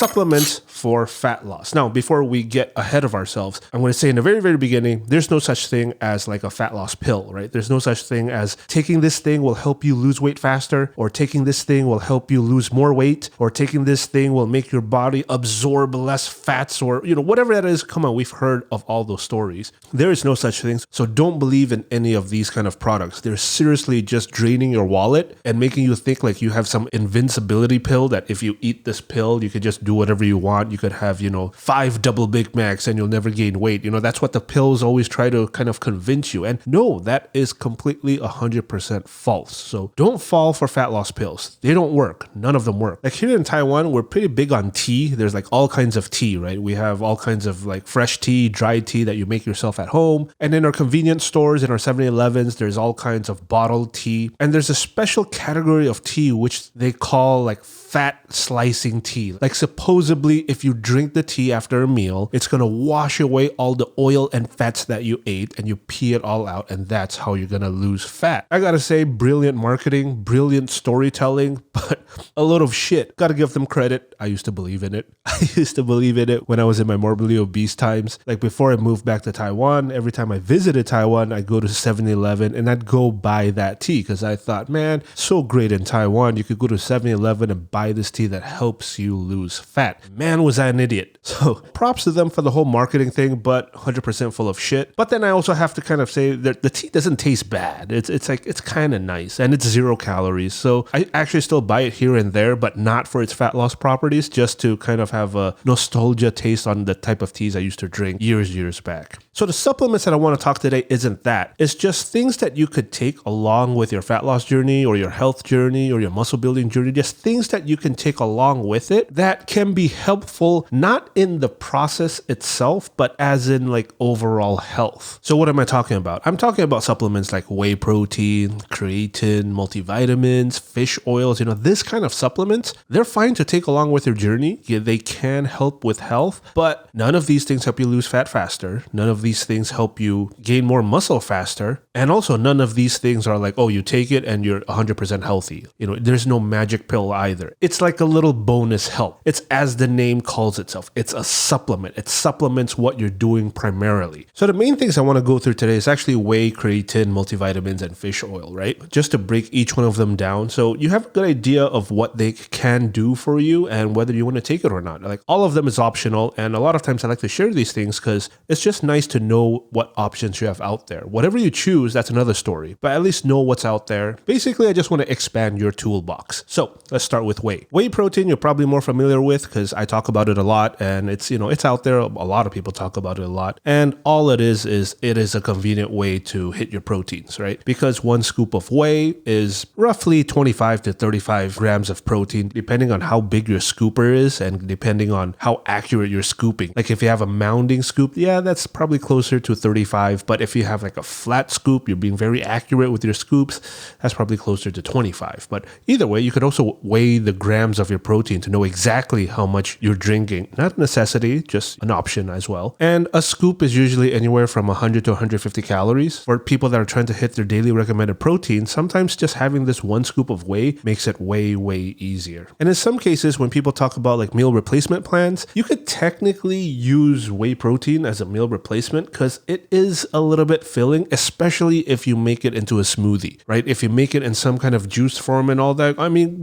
supplements for fat loss. Now, before we get ahead of ourselves, I'm going to say in the very, very beginning, there's no such thing as like a fat loss pill, right? There's no such thing as taking this thing will help you lose weight faster, or taking this thing will help you lose more weight, or taking this thing will make your body absorb less fats, or, whatever that is. Come on, we've heard of all those stories. There is no such thing. So don't believe in any of these kind of products. They're seriously just draining your wallet and making you think like you have some invincibility pill that if you eat this pill, you could just do whatever you want. You could have, 5 double Big Macs and you'll never gain weight. That's what the pills always try to kind of convince you. And no, that is completely 100% false. So don't fall for fat loss pills. They don't work. None of them work. Like here in Taiwan, we're pretty big on tea. There's like all kinds of tea, right? We have all kinds of like fresh tea, dry tea that you make yourself at home. And in our convenience stores, in our 7-Elevens, there's all kinds of bottled tea. And there's a special category of tea which they call like fat slicing tea. Like supposedly if you drink the tea after a meal, it's going to wash away all the oil and fats that you ate and you pee it all out, and that's how you're going to lose fat. I gotta say, brilliant marketing, brilliant storytelling, but a lot of shit. Gotta give them credit. I used to believe in it. I used to believe in it when I was in my morbidly obese times. Like before I moved back to Taiwan, every time I visited Taiwan, I'd go to 7-Eleven and I'd go buy that tea because I thought, man, so great in Taiwan. You could go to 7-Eleven and buy this tea that helps you lose fat. Man, was I an idiot. So props to them for the whole marketing thing, but 100% full of shit. But then I also have to kind of say that the tea doesn't taste bad. It's kind of nice and it's 0 calories. So I actually still buy it here and there, but not for its fat loss properties, just to kind of have a nostalgia taste on the type of teas I used to drink years back. So the supplements that I want to talk today isn't that. It's just things that you could take along with your fat loss journey or your health journey or your muscle building journey, just things that you can take along with it that can be helpful, not in the process itself, but as in like overall health. So what am I talking about? I'm talking about supplements like whey protein, creatine, multivitamins, fish oils, this kind of supplements. They're fine to take along with your journey. Yeah, they can help with health, but none of these things help you lose fat faster. None of these things help you gain more muscle faster. And also none of these things are like, oh, you take it and you're 100% healthy. There's no magic pill either. It's like a little bonus help. It's as the name calls itself. It's a supplement. It supplements what you're doing primarily. So the main things I want to go through today is actually whey, creatine, multivitamins, and fish oil, right? Just to break each one of them down so you have a good idea of what they can do for you and whether you want to take it or not. Like all of them is optional, and a lot of times I like to share these things because it's just nice to know what options you have out there. Whatever you choose, that's another story, but at least know what's out there. Basically, I just want to expand your toolbox. So let's start with whey. Whey protein you're probably more familiar with because I talk about it a lot, and it's out there. A lot of people talk about it a lot, and all it is it is a convenient way to hit your proteins, right? Because one scoop of whey is roughly 25 to 35 grams of protein, depending on how big your scooper is and depending on how accurate you're scooping. Like if you have a mounding scoop, yeah, that's probably closer to 35, but if you have like a flat scoop, you're being very accurate with your scoops, that's probably closer to 25. But either way, you could also weigh the grams of your protein to know exactly how much you're drinking. Not a necessity, just an option as well. And a scoop is usually anywhere from 100 to 150 calories. For people that are trying to hit their daily recommended protein, sometimes just having this one scoop of whey makes it way easier. And in some cases, when people talk about like meal replacement plans, you could technically use whey protein as a meal replacement because it is a little bit filling, especially if you make it into a smoothie, right? If you make it in some kind of juice form and all that,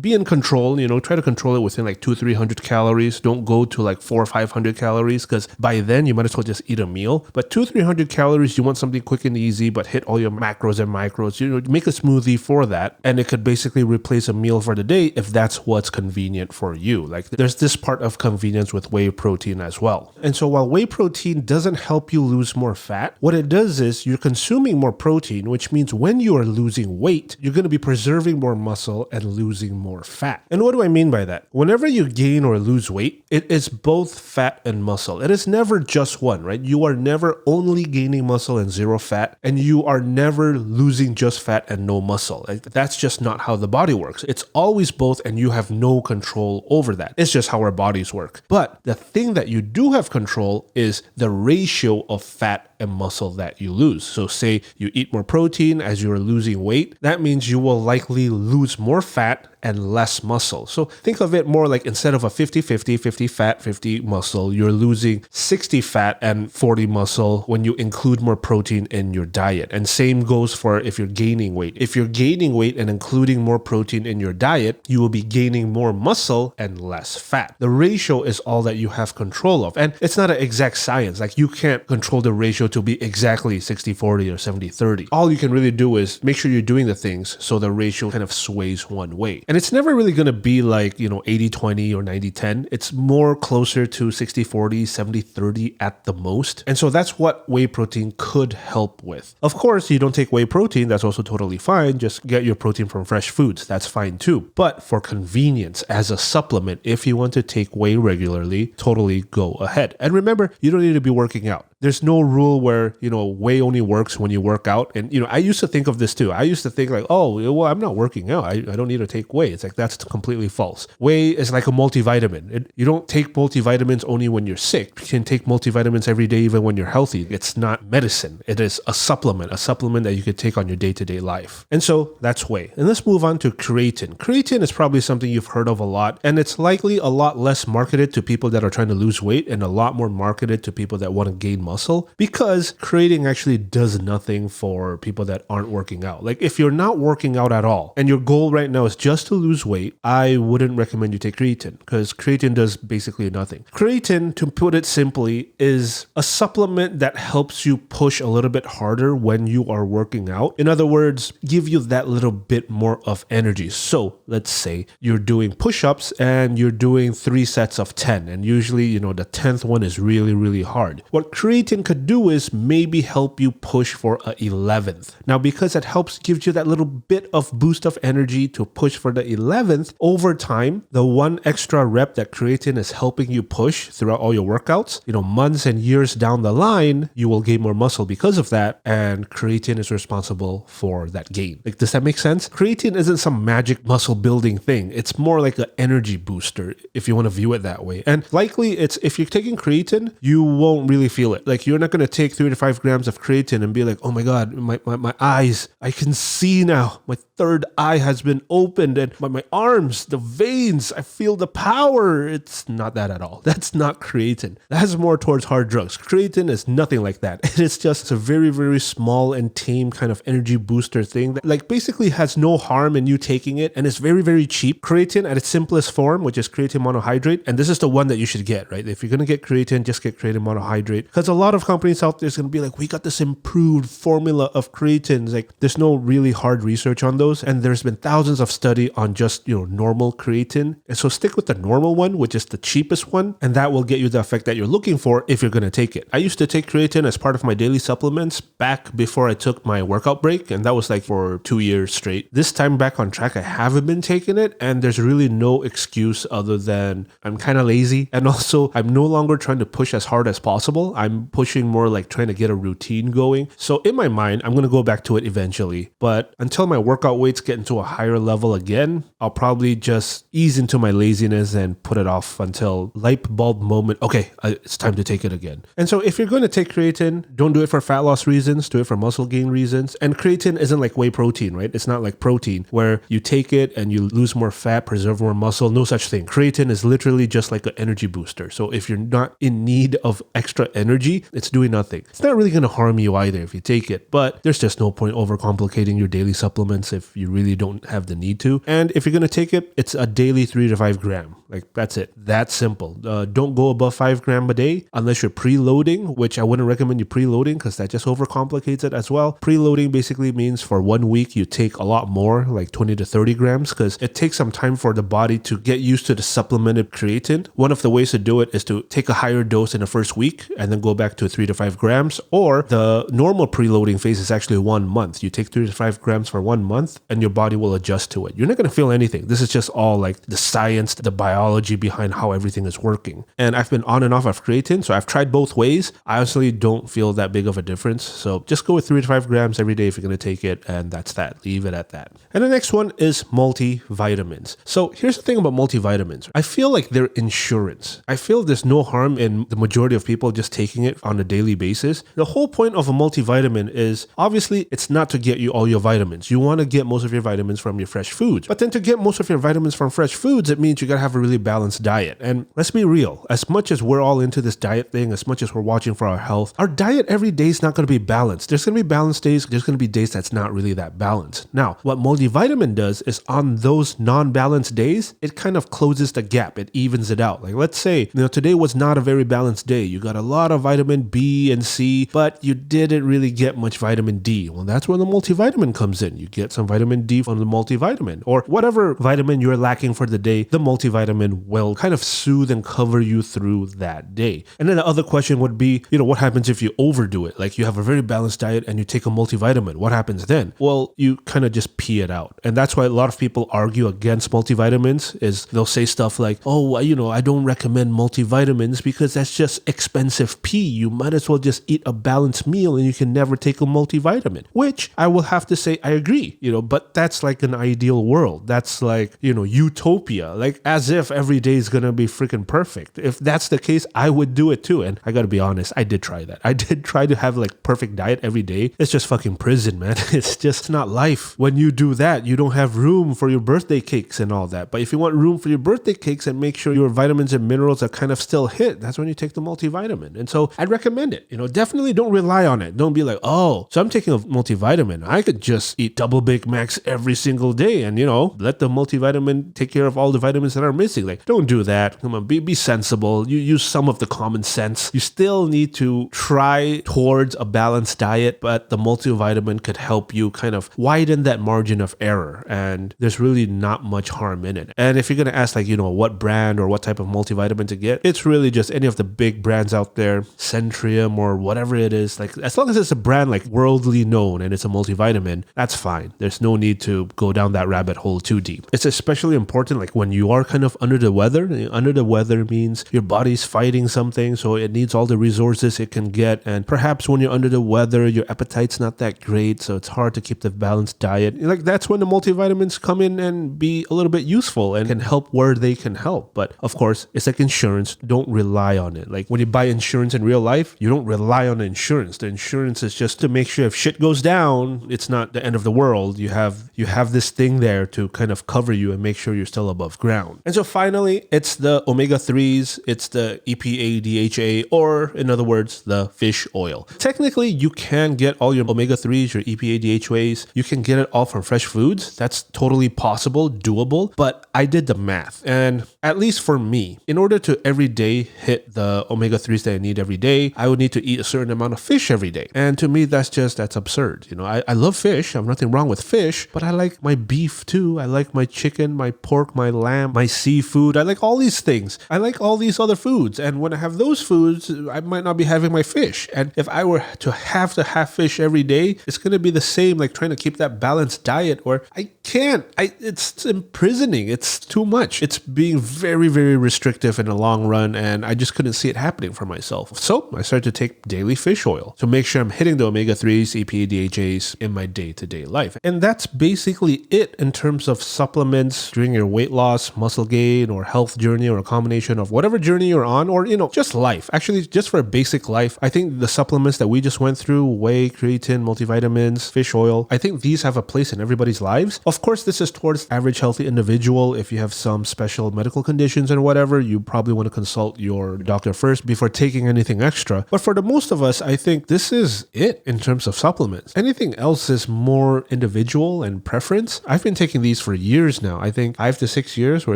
be in control, try to control it within like 200-300 calories. Don't go to like 400 or 500 calories because by then you might as well just eat a meal. But 200-300 calories, you want something quick and easy, but hit all your macros and micros. Make a smoothie for that, and it could basically replace a meal for the day if that's what's convenient for you. Like there's this part of convenience with whey protein as well. And so while whey protein doesn't help you lose more fat, what it does is you're consuming more protein, which means when you are losing weight, you're going to be preserving more muscle and losing more fat. And what do I mean by that? Whenever you gain or lose weight, it is both fat and muscle. It is never just one, right? You are never only gaining muscle and 0 fat, and you are never losing just fat and no muscle. Like, that's just not how the body works. It's always both, and you have no control over that. It's just how our bodies work. But the thing that you do have control is the ratio of fat and muscle that you lose. So say you eat more protein as you're losing weight, that means you will likely lose more fat and less muscle. So think of it more like instead of a 50-50, 50 fat, 50 muscle, you're losing 60 fat and 40 muscle when you include more protein in your diet. And same goes for if you're gaining weight. If you're gaining weight and including more protein in your diet, you will be gaining more muscle and less fat. The ratio is all that you have control of. And it's not an exact science. Like you can't control the ratio to be exactly 60-40 or 70-30. All you can really do is make sure you're doing the things so the ratio kind of sways one way. And it's never really going to be like, 80-20 or 90-10. It's more closer to 60-40, 70-30 at the most. And so that's what whey protein could help with. Of course, you don't take whey protein. That's also totally fine. Just get your protein from fresh foods. That's fine too. But for convenience as a supplement, if you want to take whey regularly, totally go ahead. And remember, you don't need to be working out. There's no rule where, whey only works when you work out. And, I used to think of this too. I used to think like, oh, well, I'm not working out. I don't need to take whey. It's like, that's completely false. Whey is like a multivitamin. You don't take multivitamins only when you're sick. You can take multivitamins every day, even when you're healthy. It's not medicine. It is a supplement that you could take on your day-to-day life. And so that's whey. And let's move on to creatine. Creatine is probably something you've heard of a lot, and it's likely a lot less marketed to people that are trying to lose weight and a lot more marketed to people that want to gain muscle, because creatine actually does nothing for people that aren't working out. Like if you're not working out at all and your goal right now is just to lose weight, I wouldn't recommend you take creatine because creatine does basically nothing. Creatine, to put it simply, is a supplement that helps you push a little bit harder when you are working out. In other words, give you that little bit more of energy. So let's say you're doing push-ups and you're doing 3 sets of 10, and usually, the 10th one is really, really hard. What creatine could do is maybe help you push for a 11th. Now, because it gives you that little bit of boost of energy to push for the 11th, over time, the one extra rep that creatine is helping you push throughout all your workouts, months and years down the line, you will gain more muscle because of that, and creatine is responsible for that gain. Like, does that make sense? Creatine isn't some magic muscle building thing. It's more like an energy booster, if you want to view it that way. And likely, if you're taking creatine, you won't really feel it. Like, you're not going to take 3 to 5 grams of creatine and be like, oh my God, my eyes, I can see now. My third eye has been opened, and my arms, the veins, I feel the power. It's not that at all. That's not creatine. That's more towards hard drugs. Creatine is nothing like that. It is just a very, very small and tame kind of energy booster thing that basically has no harm in you taking it, and it's very, very cheap. Creatine at its simplest form, which is creatine monohydrate, and this is the one that you should get, right? If you're going to get creatine, just get creatine monohydrate, because a lot of companies out there is going to be like, we got this improved formula of creatine. Like, there's no really hard research on those, and there's been thousands of study on just normal creatine. And so stick with the normal one, which is the cheapest one, and that will get you the effect that you're looking for if you're going to take it. I used to take creatine as part of my daily supplements back before I took my workout break, and that was like for 2 years straight. This time back on track, I haven't been taking it, and there's really no excuse other than I'm kind of lazy, and also I'm no longer trying to push as hard as possible. I'm pushing more like trying to get a routine going. So in my mind, I'm going to go back to it eventually, but until my workout weights get into a higher level again, I'll probably just ease into my laziness and put it off until light bulb moment. Okay, it's time to take it again. And so if you're going to take creatine, don't do it for fat loss reasons, do it for muscle gain reasons. And creatine isn't like whey protein, right? It's not like protein where you take it and you lose more fat, preserve more muscle. No such thing. Creatine is literally just like an energy booster. So if you're not in need of extra energy, it's doing nothing. It's not really going to harm you either if you take it, but there's just no point overcomplicating your daily supplements if you really don't have the need to. And if you're going to take it, it's a daily 3 to 5 gram. Like, that's it. That's simple. Don't go above 5 gram a day unless you're preloading, which I wouldn't recommend you preloading because that just overcomplicates it as well. Preloading basically means for 1 week, you take a lot more, like 20 to 30 grams, because it takes some time for the body to get used to the supplemented creatine. One of the ways to do it is to take a higher dose in the first week and then go back to 3 to 5 grams, or the normal preloading phase is actually 1 month. You take 3 to 5 grams for 1 month and your body will adjust to it. You're not going to feel anything. This is just all like the science, the biology behind how everything is working. And I've been on and off of creatine, so I've tried both ways. I honestly don't feel that big of a difference. So just go with 3 to 5 grams every day if you're going to take it, and that's that. Leave it at that. And the next one is multivitamins. So here's the thing about multivitamins. I feel like they're insurance. I feel there's no harm in the majority of people just taking it it on a daily basis. The whole point of a multivitamin is obviously it's not to get you all your vitamins. You want to get most of your vitamins from your fresh foods. But then to get most of your vitamins from fresh foods, it means you got to have a really balanced diet. And let's be real, as much as we're all into this diet thing, as much as we're watching for our health, our diet every day is not going to be balanced. There's going to be balanced days. There's going to be days that's not really that balanced. Now, what multivitamin does is on those non-balanced days, it kind of closes the gap. It evens it out. Like let's say, today was not a very balanced day. You got a lot of vitamin B and C, but you didn't really get much vitamin D. Well, that's when the multivitamin comes in. You get some vitamin D from the multivitamin, or whatever vitamin you're lacking for the day, the multivitamin will kind of soothe and cover you through that day. And then the other question would be, what happens if you overdo it? Like you have a very balanced diet and you take a multivitamin. What happens then? Well, you kind of just pee it out. And that's why a lot of people argue against multivitamins is they'll say stuff like, oh, I don't recommend multivitamins because that's just expensive pee. You might as well just eat a balanced meal and you can never take a multivitamin, which I will have to say I agree, but that's like an ideal world. That's like, utopia, like as if every day is going to be freaking perfect. If that's the case, I would do it too. And I got to be honest, I did try that. I did try to have like perfect diet every day. It's just fucking prison, man. It's just not life. When you do that, you don't have room for your birthday cakes and all that. But if you want room for your birthday cakes and make sure your vitamins and minerals are kind of still hit, that's when you take the multivitamin. And so I'd recommend it. Definitely don't rely on it. Don't be like, oh, so I'm taking a multivitamin. I could just eat double Big Macs every single day and, let the multivitamin take care of all the vitamins that are missing. Like, don't do that. Come on, be sensible. You use some of the common sense. You still need to try towards a balanced diet, but the multivitamin could help you kind of widen that margin of error. And there's really not much harm in it. And if you're going to ask like, what brand or what type of multivitamin to get, it's really just any of the big brands out there, Centrium or whatever it is. Like, as long as it's a brand like worldly known and it's a multivitamin, that's fine. There's no need to go down that rabbit hole too deep. It's especially important like when you are kind of under the weather. Under the weather means your body's fighting something, so it needs all the resources it can get. And perhaps when you're under the weather, your appetite's not that great, so it's hard to keep the balanced diet. Like that's when the multivitamins come in and be a little bit useful and can help where they can help. But of course, it's like insurance. Don't rely on it. Like when you buy insurance in real life, you don't rely on the insurance. The insurance is just to make sure if shit goes down, it's not the end of the world. You have this thing there to kind of cover you and make sure you're still above ground. And so finally, it's the omega-3s, it's the EPA, DHA, or in other words, the fish oil. Technically, you can get all your omega-3s, your EPA, DHAs, you can get it all from fresh foods. That's totally possible, doable, but I did the math. And at least for me, in order to every day hit the omega-3s that I need every day, I would need to eat a certain amount of fish every day. And to me, that's absurd. I love fish. I have nothing wrong with fish, but I like my beef too. I like my chicken, my pork, my lamb, my seafood. I like all these things. I like all these other foods. And when I have those foods, I might not be having my fish. And if I were to have fish every day, it's going to be the same, like trying to keep that balanced diet, or I can't. It's imprisoning. It's too much. It's being very, very restrictive in the long run. And I just couldn't see it happening for myself. So I started to take daily fish oil to make sure I'm hitting the omega-3s, EPA, DHAs in my day-to-day life. And that's basically it in terms of supplements during your weight loss, muscle gain, or health journey, or a combination of whatever journey you're on, or, just life. Actually, just for a basic life, I think the supplements that we just went through, whey, creatine, multivitamins, fish oil, I think these have a place in everybody's lives. Of course, this is towards average healthy individual. If you have some special medical conditions and whatever, you probably want to consult your doctor first before taking anything extra. But for the most of us, I think this is it in terms of supplements. Anything else is more individual and preference. I've been taking these for years now. I think 5 to 6 years where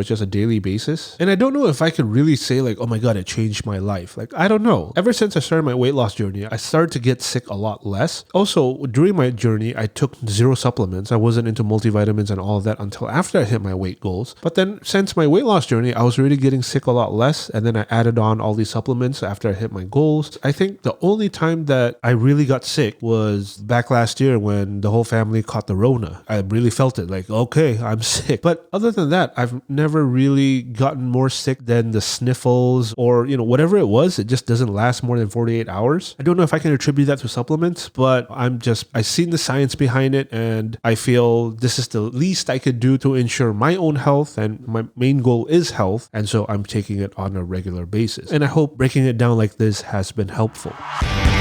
it's just a daily basis. And I don't know if I could really say like, oh my God, it changed my life. Like, I don't know. Ever since I started my weight loss journey, I started to get sick a lot less. Also, during my journey, I took 0 supplements. I wasn't into multivitamins and all of that until after I hit my weight goals. But then since my weight loss journey, I was really getting sick a lot less. And then I added on all these supplements after I hit my goals. I think the only time that I really got sick was back last year when the whole family caught the Rona. I really felt it like, okay, I'm sick. But other than that, I've never really gotten more sick than the sniffles or, whatever it was. It just doesn't last more than 48 hours. I don't know if I can attribute that to supplements, but I've seen the science behind it, and I feel this is the least I could do to ensure my own health, and my main goal is health. And so I'm taking it on a regular basis. And I hope breaking it down like this this has been helpful.